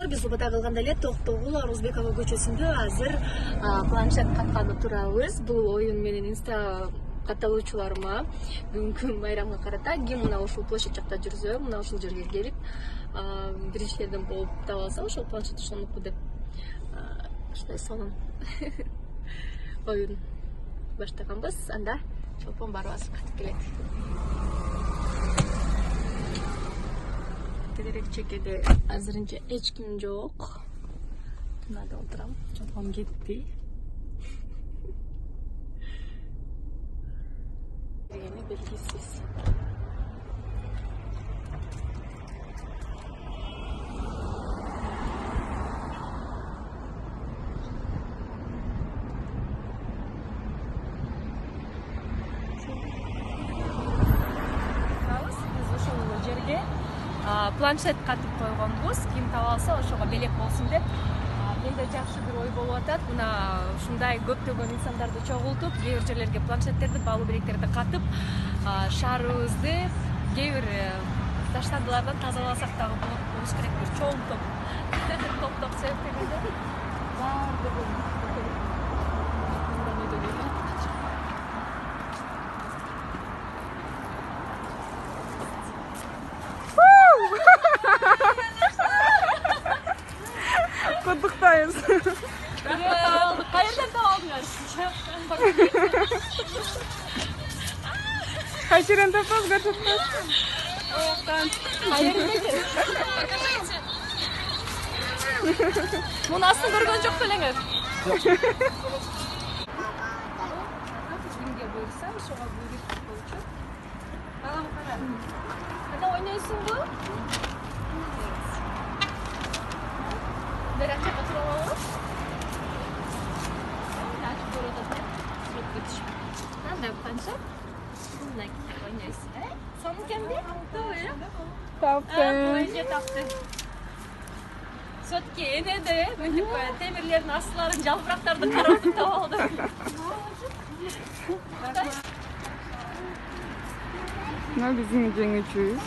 Биз убада калганда эле Токтогул Орозбекова көчөсүндө азыр планшет катканы турабыз. Бул оюн менен инста катталуучуларыма бүгүнкү майрамга карата ким мына ушул площадь жакта жүрсө, мына ушул жерге келип, биринчилерден болуп таба алса, ошол планшет ошонуку деп сонун оюн баштаганбыз. Анда чолпон барыбыз катып келет. Тегерек чекеде азырынча эч ким жок. Мынада отурам. Чолпон кетти. Киргени белгисиз. Планшет катып койгонбуз. Ким таба алса ошого белек болсун деп. Менде жакшы бир ой болуп атат. Мына ушундай көптөгөн инсандарды чогултуп, кээ бир жерлерге планшеттерди, баалуу белектерди катып, шаарыбызды кээ бир таштандылардан тазаласак дагы болуш керек. Бир чоң топ себептегенде баардыгын Кудуктайбыз. Кайерден таба алдыңар? Кайсы жерден таппас, көрсөтпөс. Кайердеги? Муну астын көргөн жок белеңер. Кимге буйрса, ошого буйруп болчу. Кана ойнойсуңбу? Берача катыра алабыз. Ачып көрөт. Анда канча? Мына китеп ойнойсуң. Сомун кемди? Таптым. Көйже тапты. Сотки энеде, мынтип темирлердин астыларын, жалбырактарды карап таап алдым. Мына биздин жеңүүчүбүз.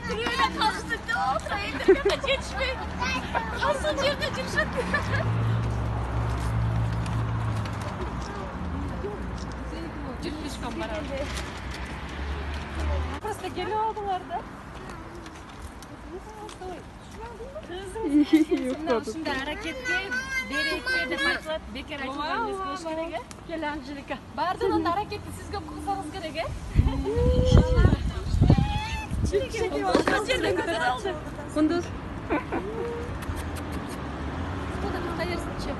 Тирүүнө калышты деп отура, эндерге жетишпей. Калсын жерде жүрүшөт. Жүрүшкөн барабыз. Просто келип алдылар да. Мына ушундай аракетке береке деп айтылат. Бекер айтылган эмес болуш керек, Кел Анжелика. Баардыгын аракетти сизге кылсаңыз керек, Кундуз. Кайерсиңчи?